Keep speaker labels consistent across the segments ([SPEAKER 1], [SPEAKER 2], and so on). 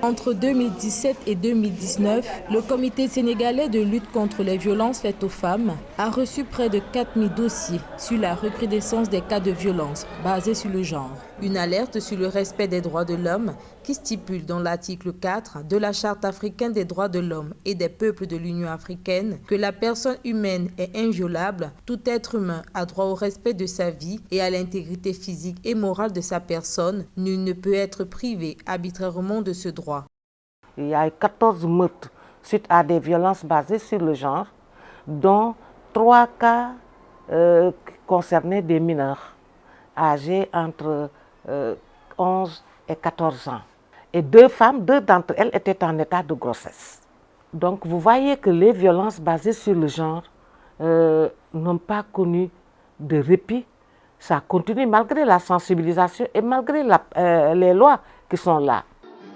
[SPEAKER 1] Entre 2017 et 2019, le Comité sénégalais de lutte contre les violences faites aux femmes a reçu près de 4000 dossiers sur la recrudescence des cas de violence basés sur le genre. Une alerte sur le respect des droits de l'homme qui stipule dans l'article 4 de la Charte africaine des droits de l'homme et des peuples de l'Union africaine que la personne humaine est inviolable, tout être humain a droit au respect de sa vie et à l'intégrité physique et morale de sa personne, nul ne peut être privé arbitrairement de ce droit.
[SPEAKER 2] Il y a eu 14 meurtres suite à des violences basées sur le genre, dont 3 cas concernaient des mineurs âgés entre 11 et 14 ans. Et 2 femmes, 2 d'entre elles étaient en état de grossesse. Donc vous voyez que les violences basées sur le genre n'ont pas connu de répit. Ça continue malgré la sensibilisation et malgré les lois qui sont là.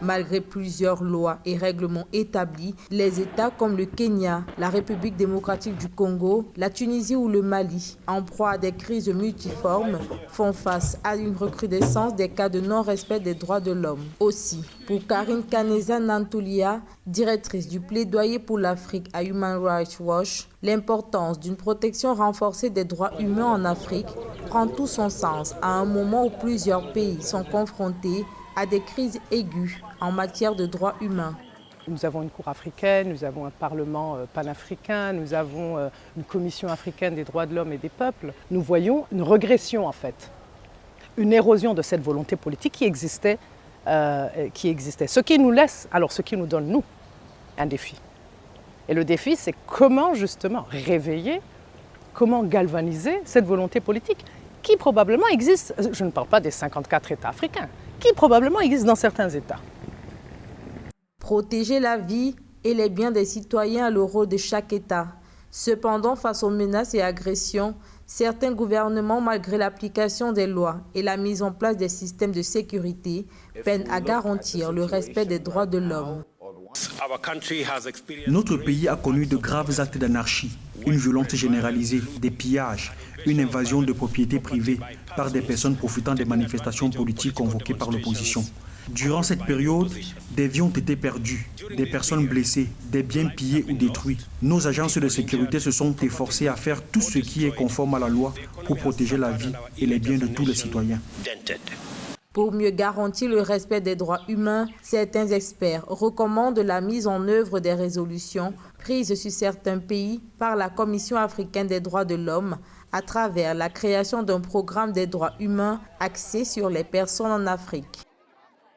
[SPEAKER 1] Malgré plusieurs lois et règlements établis, les États comme le Kenya, la République démocratique du Congo, la Tunisie ou le Mali, en proie à des crises multiformes, font face à une recrudescence des cas de non-respect des droits de l'homme. Aussi, pour Karine Kaneza Nantulia, directrice du plaidoyer pour l'Afrique à Human Rights Watch, l'importance d'une protection renforcée des droits humains en Afrique prend tout son sens à un moment où plusieurs pays sont confrontés à des crises aiguës en matière de droits humains.
[SPEAKER 3] Nous avons une Cour africaine, nous avons un Parlement panafricain, nous avons une Commission africaine des droits de l'homme et des peuples. Nous voyons une régression en fait, une érosion de cette volonté politique qui existait. Ce qui nous laisse, alors ce qui nous donne, nous, un défi. Et le défi, c'est comment justement réveiller, comment galvaniser cette volonté politique qui probablement existe, je ne parle pas des 54 États africains, qui probablement existe dans certains États.
[SPEAKER 1] Protéger la vie et les biens des citoyens est le rôle de chaque État. Cependant, face aux menaces et agressions, certains gouvernements, malgré l'application des lois et la mise en place des systèmes de sécurité, peinent à garantir le respect des droits de l'homme.
[SPEAKER 4] Notre pays a connu de graves actes d'anarchie, une violence généralisée, des pillages, une invasion de propriétés privées par des personnes profitant des manifestations politiques convoquées par l'opposition. Durant cette période, des vies ont été perdues, des personnes blessées, des biens pillés ou détruits. Nos agences de sécurité se sont efforcées à faire tout ce qui est conforme à la loi pour protéger la vie et les biens de tous les citoyens.
[SPEAKER 1] Pour mieux garantir le respect des droits humains, certains experts recommandent la mise en œuvre des résolutions prises sur certains pays par la Commission africaine des droits de l'homme à travers la création d'un programme des droits humains axé sur les personnes en Afrique.